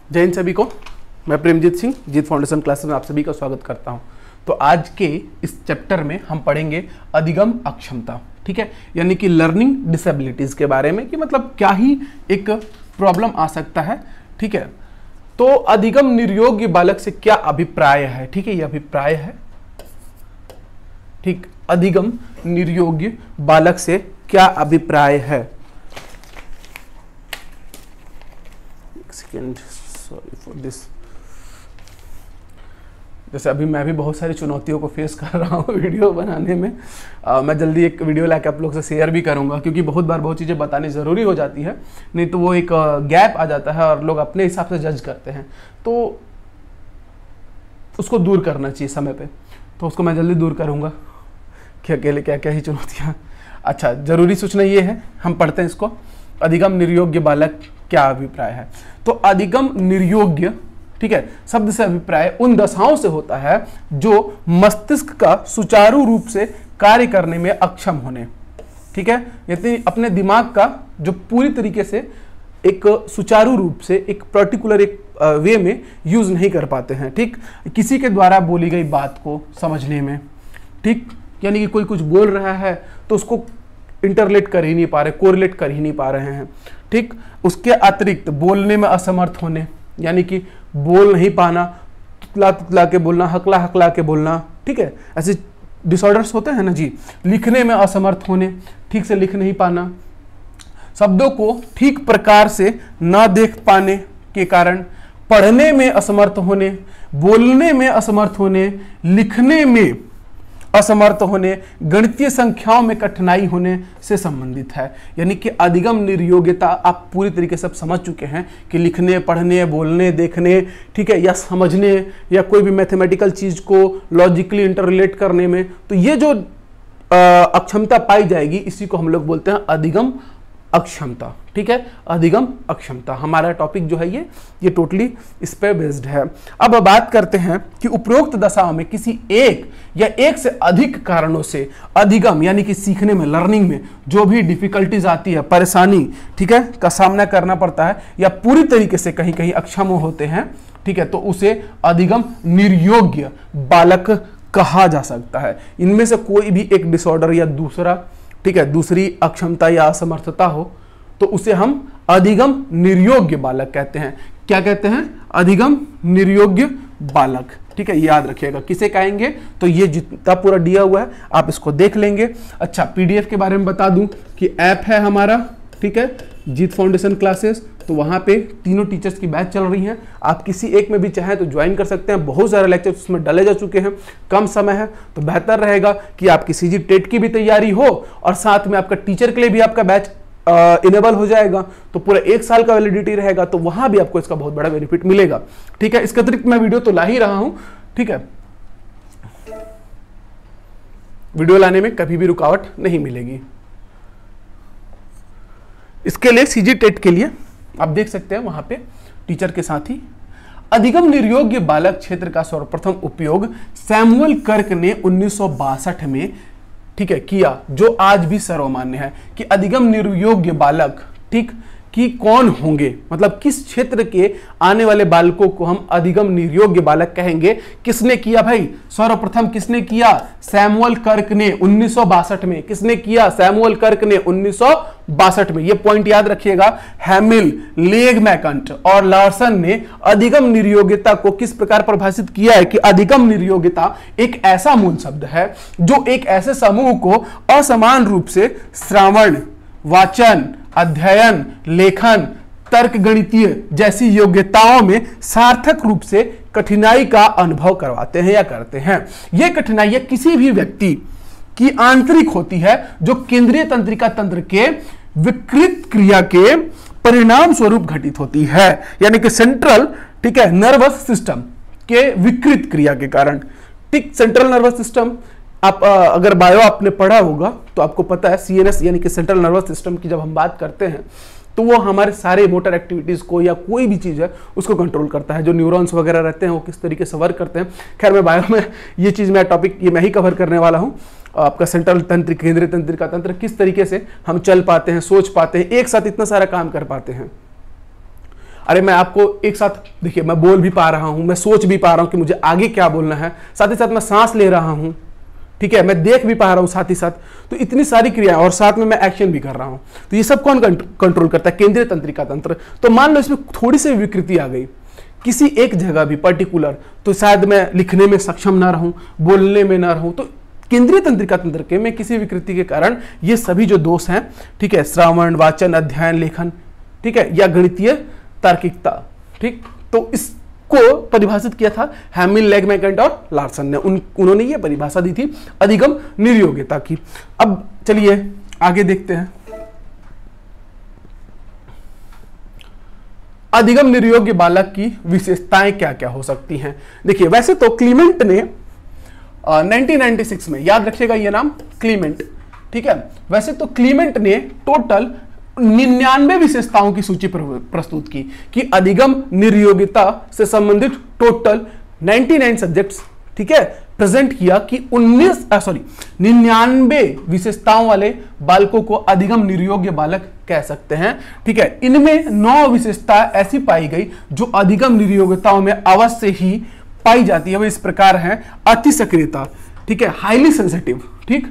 जय हिंद सभी को। मैं प्रेमजीत सिंह जीत फाउंडेशन क्लासेस में आप सभी का स्वागत करता हूं। तो आज के इस चैप्टर में हम पढ़ेंगे अधिगम अक्षमता, ठीक है, यानी कि लर्निंग डिसेबिलिटीज के बारे में, कि मतलब क्या ही एक प्रॉब्लम आ सकता है, ठीक है। तो अधिगम निर्योग्य बालक से क्या अभिप्राय है, ठीक है, ये अभिप्राय है, ठीक। अधिगम निर्योग्य बालक से क्या अभिप्राय है, सेकेंड, सॉरी फॉर दिस। जैसे अभी मैं भी बहुत सारी चुनौतियों को फेस कर रहा हूँ वीडियो बनाने में। मैं जल्दी एक वीडियो लाके आप लोग से शेयर भी करूँगा, क्योंकि बहुत बार बहुत चीज़ें बतानी ज़रूरी हो जाती है, नहीं तो वो एक गैप आ जाता है और लोग अपने हिसाब से जज करते हैं, तो उसको दूर करना चाहिए समय पे। तो उसको मैं जल्दी दूर करूँगा कि अकेले क्या क्या ही चुनौतियाँ। अच्छा, ज़रूरी सूचना ये है, हम पढ़ते हैं इसको। अधिगम निर्योग्य बालक क्या अभिप्राय है। तो अधिगम निर्योग्य, ठीक है, शब्द से अभिप्राय उन दशाओं से होता है जो मस्तिष्क का सुचारू रूप से कार्य करने में अक्षम होने, ठीक है, यानी अपने दिमाग का जो पूरी तरीके से एक सुचारू रूप से एक पर्टिकुलर एक वे में यूज नहीं कर पाते हैं, ठीक, किसी के द्वारा बोली गई बात को समझने में, ठीक, यानी कि कोई कुछ बोल रहा है तो उसको इंटरलेट कर ही नहीं पा रहे, कोरिलेट कर ही नहीं पा रहे हैं, ठीक। उसके अतिरिक्त बोलने में असमर्थ होने, यानी कि बोल नहीं पाना, तुतला तुतला के बोलना, हकला हकला के बोलना, ठीक है, ऐसे डिसऑर्डर्स होते हैं ना जी। लिखने में असमर्थ होने, ठीक से लिख नहीं पाना, शब्दों को ठीक प्रकार से ना देख पाने के कारण पढ़ने में असमर्थ होने, बोलने में असमर्थ होने, लिखने में असमर्थ होने, गणितीय संख्याओं में कठिनाई होने से संबंधित है। यानी कि अधिगम निर्योग्यता आप पूरी तरीके से समझ चुके हैं कि लिखने, पढ़ने, बोलने, देखने, ठीक है, या समझने, या कोई भी मैथमेटिकल चीज को लॉजिकली इंटररिलेट करने में, तो ये जो अक्षमता पाई जाएगी, इसी को हम लोग बोलते हैं अधिगम अक्षमता, ठीक है। अधिगम अक्षमता हमारा टॉपिक जो है ये टोटली इस पे बेस्ड है। अब बात करते हैं कि उपरोक्त दशाओं में किसी एक या एक से अधिक कारणों से अधिगम यानी कि सीखने में, लर्निंग में जो भी डिफिकल्टीज आती है, परेशानी, ठीक है, का सामना करना पड़ता है, या पूरी तरीके से कहीं कहीं अक्षम होते हैं, ठीक है, तो उसे अधिगम निर्योग्य बालक कहा जा सकता है। इनमें से कोई भी एक डिसऑर्डर या दूसरा, ठीक है, दूसरी अक्षमता या असमर्थता हो तो उसे हम अधिगम निर्योग्य बालक कहते हैं। क्या कहते हैं? अधिगम निर्योग्य बालक, ठीक है, याद रखिएगा। किसे कहेंगे? तो ये जितना पूरा दिया हुआ है आप इसको देख लेंगे। अच्छा, पीडीएफ के बारे में बता दूं कि ऐप है हमारा, ठीक है, जीत फाउंडेशन क्लासेस, तो वहां पे तीनों टीचर्स की बैच चल रही हैं। आप किसी एक में भी चाहें तो ज्वाइन कर सकते हैं। बहुत सारे लेक्चर उसमें डाले जा चुके हैं, कम समय है तो बेहतर रहेगा कि आपकी सीजी टेट की भी तैयारी हो और साथ में आपका टीचर के लिए भी आपका बैच इनेबल हो जाएगा, तो पूरा 1 साल का वैलिडिटी रहेगा, तो वहां भी आपको इसका बहुत बड़ा बेनिफिट मिलेगा, ठीक है। इसके अतिरिक्त मैं वीडियो तो ला ही रहा हूं, ठीक है, वीडियो लाने में कभी भी रुकावट नहीं मिलेगी। इसके लिए सीजी टेट के लिए आप देख सकते हैं वहां पे टीचर के साथ ही। अधिगम निर्योग्य बालक क्षेत्र का सर्वप्रथम उपयोग सैमुअल कर्क ने 1962 में, ठीक है, किया, जो आज भी सर्वमान्य है कि अधिगम निर्योग्य बालक, ठीक, कि कौन होंगे, मतलब किस क्षेत्र के आने वाले बालकों को हम अधिगम निर्योग्य बालक कहेंगे। किसने किया भाई? सर्वप्रथम किसने किया? सैमुअल कर्क ने 1962 में। किसने किया? सैमुअल कर्क ने 1962 में। ये पॉइंट याद रखिएगा। हैमिल, लेगमैकंट और लार्सन ने अधिगम निर्योग्यता को किस प्रकार परिभाषित किया है कि अधिगम निर्योग्यता एक ऐसा मूल शब्द है जो एक ऐसे समूह को असमान रूप से श्रवण, वाचन, अध्ययन, लेखन, तर्क गणितीय जैसी योग्यताओं में सार्थक रूप से कठिनाई का अनुभव करवाते हैं या करते हैं। यह कठिनाइयां किसी भी व्यक्ति की आंतरिक होती है जो केंद्रीय तंत्रिका तंत्र के विकृत क्रिया के परिणाम स्वरूप घटित होती है, यानी कि सेंट्रल, ठीक है, नर्वस सिस्टम के विकृत क्रिया के कारण, ठीक। सेंट्रल नर्वस सिस्टम आप अगर बायो आपने पढ़ा होगा तो आपको पता है, सीएनएस यानी कि सेंट्रल नर्वस सिस्टम की जब हम बात करते हैं तो वो हमारे सारे मोटर एक्टिविटीज को या कोई भी चीज है उसको कंट्रोल करता है। जो न्यूरॉन्स वगैरह रहते हैं वो किस तरीके से वर्क करते हैं, खैर मैं बायो में ये चीज, मैं टॉपिक ये मैं ही कवर करने वाला हूँ। आपका सेंट्रल तंत्र, केंद्रीय तंत्रिका तंत्र, किस तरीके से हम चल पाते हैं, सोच पाते हैं, एक साथ इतना सारा काम कर पाते हैं। अरे मैं आपको एक साथ, देखिए मैं बोल भी पा रहा हूं, मैं सोच भी पा रहा हूं कि मुझे आगे क्या बोलना है, साथ ही साथ मैं सांस ले रहा हूं, ठीक है, मैं देख भी पा रहा हूं साथ ही साथ, तो इतनी सारी क्रियाएं, और साथ में मैं एक्शन भी कर रहा हूं। तो ये सब कौन कंट्रोल करता है? केंद्रीय तंत्रिका तंत्र। तो मान लो इसमें थोड़ी सी विकृति आ गई किसी एक जगह भी पर्टिकुलर, तो शायद मैं लिखने में सक्षम ना रहूं, बोलने में ना रहूं, तो केंद्रीय तंत्रिका तंत्र के में किसी विकृति के कारण ये सभी जो दोष हैं, ठीक है, श्रवण, वाचन, अध्ययन, लेखन, ठीक है, या गणितीय तार्किकता, ठीक, तो इसको परिभाषित किया था हैमिल, लेगमैकेंट और लार्सन ने। उन्होंने ये परिभाषा दी थी अधिगम निर्योग्यता की। अब चलिए आगे देखते हैं अधिगम निर्योग्य बालक की विशेषताएं क्या क्या हो सकती हैं। देखिए वैसे तो क्लीमेंट ने 1996 में, याद रखिएगा ये नाम क्लीमेंट, ठीक है, वैसे तो क्लीमेंट ने टोटल 99 विशेषताओं की सूची प्रस्तुत की कि अधिगम निर्योग्यता से संबंधित टोटल 99 सब्जेक्ट्स, ठीक है, प्रेजेंट किया कि 99 विशेषताओं वाले बालकों को अधिगम निर्योग्य बालक कह सकते हैं, ठीक है। इनमें 9 विशेषता ऐसी पाई गई जो अधिगम निर्योग्यताओं में अवश्य ही पाई जाती है। वो इस प्रकार है: अति सक्रियता, ठीक है, हाईली सेंसिटिव, ठीक,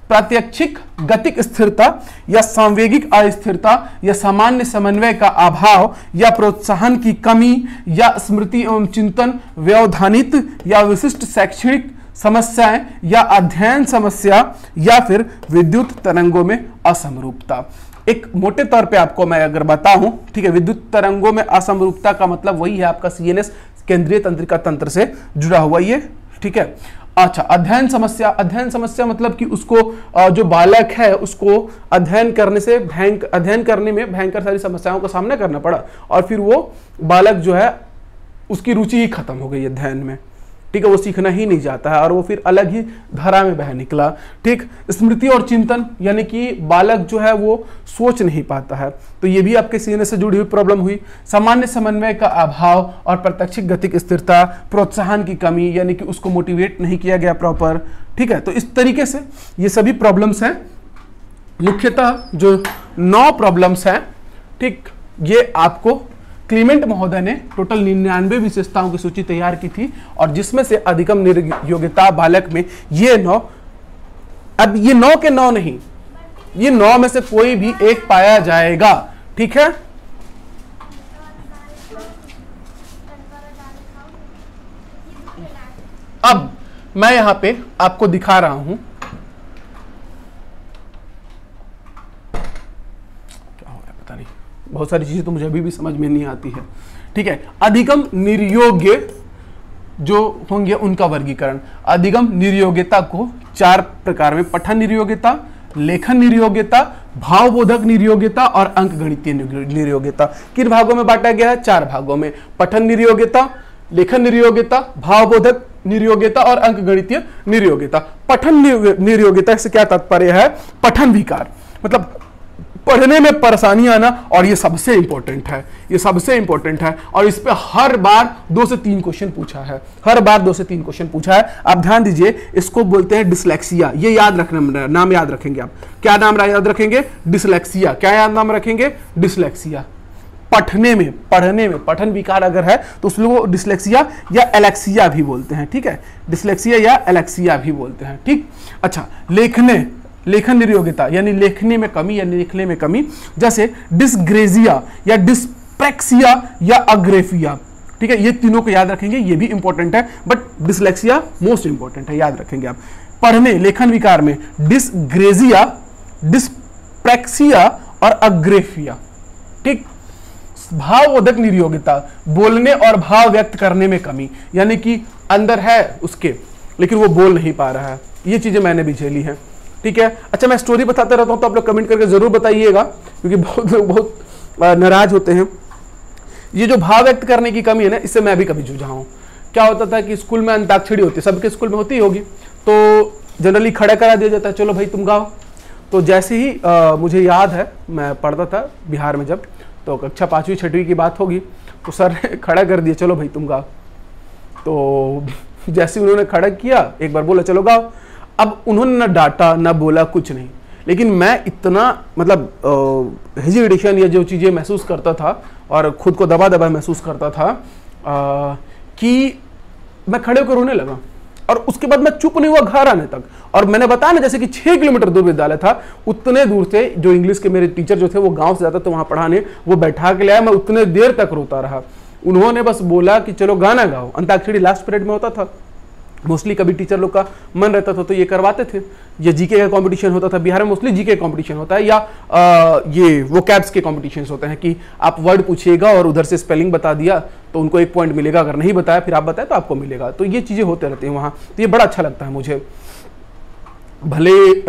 प्रात्यक्षिक गतिक स्थिरता या सांवेगिक अस्थिरता या सामान्य समन्वय का अभाव या प्रोत्साहन की कमी या स्मृति एवं चिंतन, व्यवधानित या विशिष्ट शैक्षणिक समस्याएं या अध्ययन समस्या या फिर विद्युत तरंगों में असमरूपता। एक मोटे तौर पे आपको मैं अगर बताऊं, ठीक है, विद्युत तरंगों में असमरूपता का मतलब वही है आपका सीएनएस, केंद्रीय तंत्रिका तंत्र से जुड़ा हुआ ये, ठीक है। अच्छा, अध्ययन समस्या, अध्ययन समस्या मतलब कि उसको जो बालक है उसको अध्ययन करने में भयंकर सारी समस्याओं का सामना करना पड़ा और फिर वो बालक जो है उसकी रुचि ही खत्म हो गई अध्ययन में, ठीक है, वो सीखना ही नहीं चाहता है और वो फिर अलग ही धारा में बह निकला, ठीक। स्मृति और चिंतन यानी कि बालक जो है वो सोच नहीं पाता है, तो ये भी आपके सीएनएस से जुड़ी हुई प्रॉब्लम हुई। सामान्य समन्वय का अभाव और प्रत्यक्षिक गतिक स्थिरता, प्रोत्साहन की कमी यानी कि उसको मोटिवेट नहीं किया गया प्रॉपर, ठीक है। तो इस तरीके से ये सभी प्रॉब्लम्स हैं, मुख्यतः जो 9 प्रॉब्लम्स हैं, ठीक, ये आपको क्लीमेंट महोदय ने टोटल 99 विशेषताओं की सूची तैयार की थी और जिसमें से अधिगम निर्योग्यता बालक में ये 9, अब ये 9 के 9 नहीं, ये 9 में से कोई भी एक पाया जाएगा, ठीक है। अब मैं यहां पे आपको दिखा रहा हूं, बहुत सारी चीजें तो मुझे अभी भी समझ में नहीं आती है, ठीक है। अधिगम निर्योग्य जो होंगे उनका वर्गीकरण, अधिगम निर्योग्यता को 4 प्रकार में: पठन निर्योग्यता, लेखन निर्योग्यता, भावबोधक निर्योग्यता और अंकगणितीय निर्योग्यता। किन भागों में बांटा गया है? 4 भागों में: पठन निर्योग्यता, लेखन निर्योग्यता, भावबोधक निर्योग्यता और अंकगणितीय निर्योग्यता। पठन निर्योग्यता से क्या तात्पर्य है? पठन विकार, मतलब पढ़ने में परेशानी आना, और ये सबसे इंपॉर्टेंट है, ये सबसे इंपॉर्टेंट है और इस पे हर बार 2 से 3 क्वेश्चन पूछा है, हर बार 2 से 3 क्वेश्चन पूछा है। आप ध्यान दीजिए, इसको बोलते हैं डिसलेक्सिया, ये याद रखना, नाम याद रखेंगे आप। क्या नाम याद रखेंगे? डिसलेक्सिया। क्या याद नाम रखेंगे? डिसलेक्सिया। पढ़ने में पठन विकार अगर है तो उसको डिसलेक्सिया या एलेक्सिया भी बोलते हैं, ठीक है, डिसलेक्सिया या एलेक्सिया भी बोलते हैं, ठीक। अच्छा, लेखन निर्योग्यता यानी लेखने में कमी या लिखने में कमी, जैसे डिसग्रेजिया या डिस्प्रैक्सिया या अग्रेफिया, ठीक है, ये तीनों को याद रखेंगे, ये भी इंपॉर्टेंट है, बट डिसलेक्सिया मोस्ट इंपॉर्टेंट है, याद रखेंगे आप। पढ़ने, लेखन विकार में डिसग्रेजिया, डिस्प्रैक्सिया और अग्रेफिया, ठीक। भावबोधक निर्योग्यता, बोलने और भाव व्यक्त करने में कमी, यानी कि अंदर है उसके लेकिन वो बोल नहीं पा रहा है, ये चीजें मैंने भी झेली हैं, ठीक है। अच्छा, मैं स्टोरी बताता रहता हूं तो आप लोग कमेंट करके जरूर बताइएगा, क्योंकि बहुत लोग बहुत नाराज होते हैं। ये जो भाव व्यक्त करने की कमी है ना, इससे मैं भी कभी जूझा हूं। क्या होता था कि स्कूल में अंताक्षरी होती है, सबके स्कूल में होती होगी, तो जनरली खड़ा करा दिया जाता है, चलो भाई तुम गाओ। तो जैसे ही मुझे याद है, मैं पढ़ता था बिहार में जब, तो कक्षा 5वीं 6वीं की बात होगी, तो सर ने खड़ा कर दिया, चलो भाई तुम गाओ। तो जैसे उन्होंने खड़ा किया, एक बार बोला चलो गाओ। अब उन्होंने ना डांटा ना बोला, कुछ नहीं, लेकिन मैं इतना मतलब हेजिटेशन या जो चीज़ें महसूस करता था और खुद को दबा दबा महसूस करता था कि मैं खड़े होकर रोने लगा। और उसके बाद मैं चुप नहीं हुआ घर आने तक। और मैंने बताया ना जैसे कि 6 किलोमीटर दूर विद्यालय था, उतने दूर से जो इंग्लिश के मेरे टीचर जो थे वो गांव से जाता तो वहां पढ़ाने, वो बैठा के लाया, मैं उतने देर तक रोता रहा। उन्होंने बस बोला कि चलो गाना गाओ। अंताक्षरी लास्ट पीरियड में होता था, मोस्टली कभी टीचर लोग का मन रहता था तो ये करवाते थे। ये जीके का कंपटीशन होता था, बिहार में मोस्टली जीके कंपटीशन होता है, या ये वो कैब्स के कंपटीशन होते हैं कि आप वर्ड पूछिएगा और उधर से स्पेलिंग बता दिया तो उनको 1 पॉइंट मिलेगा, अगर नहीं बताया फिर आप बताए तो आपको मिलेगा। तो ये चीज़ें होते रहती हैं वहाँ, तो ये बड़ा अच्छा लगता है मुझे। भले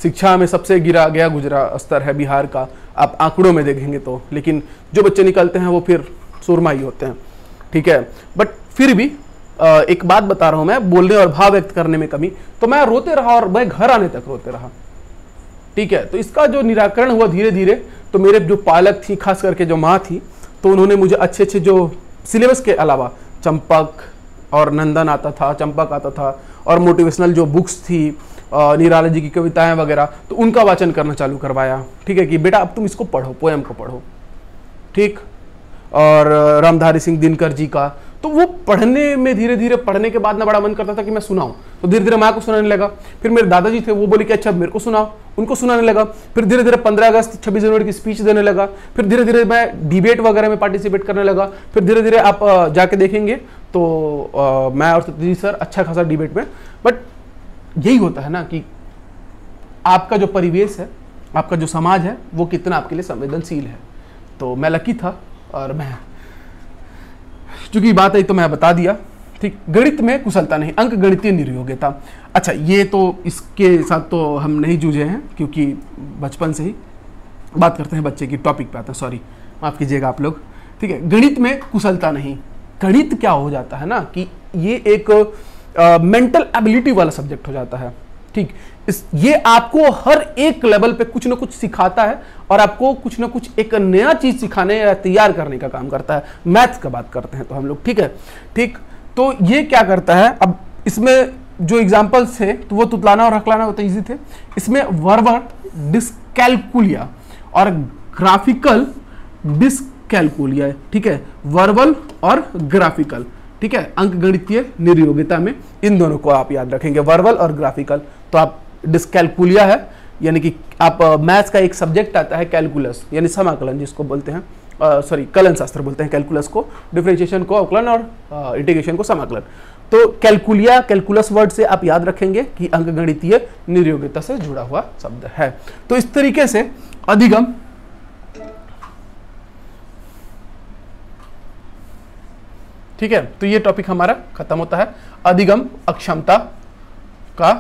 शिक्षा में सबसे गिरा गया गुजरा स्तर है बिहार का, आप आंकड़ों में देखेंगे तो, लेकिन जो बच्चे निकलते हैं वो फिर सुरमा ही होते हैं, ठीक है। बट फिर भी एक बात बता रहा हूं मैं, बोलने और भाव व्यक्त करने में कमी, तो मैं रोते रहा और मैं घर आने तक रोते रहा, ठीक है। तो इसका जो निराकरण हुआ धीरे धीरे, तो मेरे जो पालक थी, खास करके जो माँ थी, तो उन्होंने मुझे अच्छे अच्छे जो सिलेबस के अलावा चंपक और नंदन आता था, चंपक आता था, और मोटिवेशनल जो बुक्स थी, निराला जी की कविताएं वगैरह, तो उनका वाचन करना चालू करवाया, ठीक है, कि बेटा अब तुम इसको पढ़ो, पोएम को पढ़ो, ठीक। और रामधारी सिंह दिनकर जी का, तो वो पढ़ने में धीरे धीरे पढ़ने के बाद ना बड़ा मन करता था कि मैं सुनाऊं, तो धीरे धीरे माँ को सुनाने लगा। फिर मेरे दादाजी थे, वो बोले कि अच्छा मेरे को सुनाओ, उनको सुनाने लगा। फिर धीरे धीरे 15 अगस्त 26 जनवरी की स्पीच देने लगा। फिर धीरे धीरे मैं डिबेट वगैरह में पार्टिसिपेट करने लगा। फिर धीरे धीरे आप जाके देखेंगे तो मैं और सत्यजीत सर अच्छा खासा डिबेट में। बट यही होता है ना कि आपका जो परिवेश है, आपका जो समाज है, वो कितना आपके लिए संवेदनशील है। तो मैं लकी था, और मैं चूंकि बात आई तो मैं बता दिया, ठीक। गणित में कुशलता नहीं, अंक गणितीय निर्योग्यता। अच्छा, ये तो इसके साथ तो हम नहीं जूझे हैं, क्योंकि बचपन से ही बात करते हैं, बच्चे की टॉपिक पे आते हैं, सॉरी माफ कीजिएगा आप लोग, ठीक है। गणित में कुशलता नहीं, गणित क्या हो जाता है ना कि ये एक मेंटल एबिलिटी वाला सब्जेक्ट हो जाता है, ठीक। ये आपको हर एक लेवल पे कुछ ना कुछ सिखाता है, और आपको कुछ ना कुछ एक नया चीज सिखाने या तैयार करने का काम करता है। मैथ्स का बात करते हैं तो हम लोग, ठीक है, ठीक। तो ये क्या करता है, अब इसमें जो एग्जांपल्स थे तो वो तुतलाना और हकलाना होते इजी थे। इसमें वर्बर डिस्कैलकुलिया और ग्राफिकल डिस्कैलकुलिया, ठीक है, वर्बल और ग्राफिकल, ठीक है। अंक गणितीय निर्योग्यता में इन दोनों को आप याद रखेंगे, वर्बल और ग्राफिकल। तो आप डिस्कैलकुलिया है, यानी कि आप मैथ्स का एक सब्जेक्ट आता है कैलकुलस, यानी समाकलन जिसको बोलते हैं, सॉरी कलन शास्त्र बोलते हैं कैलकुलस को, डिफरेंशिएशन को अवकलन और इंटीग्रेशन को समाकलन। तो कैलकुलिया, कैलकुलस वर्ड से आप याद रखेंगे कि अंक गणितीय निर्योग्यता से जुड़ा हुआ शब्द है। तो इस तरीके से अधिगम, ठीक है, तो ये टॉपिक हमारा खत्म होता है। अधिगम अक्षमता का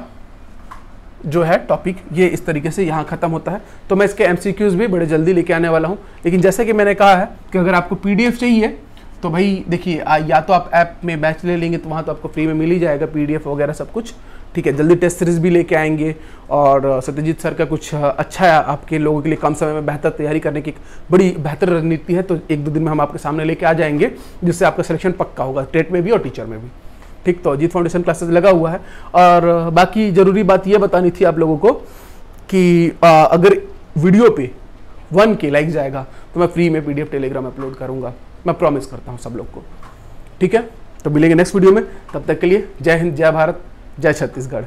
जो है टॉपिक, ये इस तरीके से यहाँ खत्म होता है। तो मैं इसके एमसीक्यूज भी बड़े जल्दी लेके आने वाला हूँ, लेकिन जैसे कि मैंने कहा है कि अगर आपको पीडीएफ चाहिए तो भाई देखिए, या तो आप ऐप में बैच ले लेंगे तो वहाँ तो आपको फ्री में मिल ही जाएगा पीडीएफ वगैरह सब कुछ, ठीक है। जल्दी टेस्ट सीरीज भी लेके आएंगे, और सत्यजीत सर का कुछ अच्छा है आपके लोगों के लिए कम समय में बेहतर तैयारी करने की बड़ी बेहतर रणनीति है, तो 1-2 दिन में हम आपके सामने लेके आ जाएंगे, जिससे आपका सिलेक्शन पक्का होगा टेट में भी और टीचर में भी, ठीक। तो अजीत फाउंडेशन क्लासेस लगा हुआ है। और बाकी जरूरी बात ये बतानी थी आप लोगों को कि अगर वीडियो पे 1K लाइक जाएगा तो मैं फ्री में पीडीएफ टेलीग्राम अपलोड करूंगा, मैं प्रॉमिस करता हूँ सब लोग को, ठीक है। तो मिलेंगे नेक्स्ट वीडियो में, तब तक के लिए जय हिंद, जय भारत, जय छत्तीसगढ़।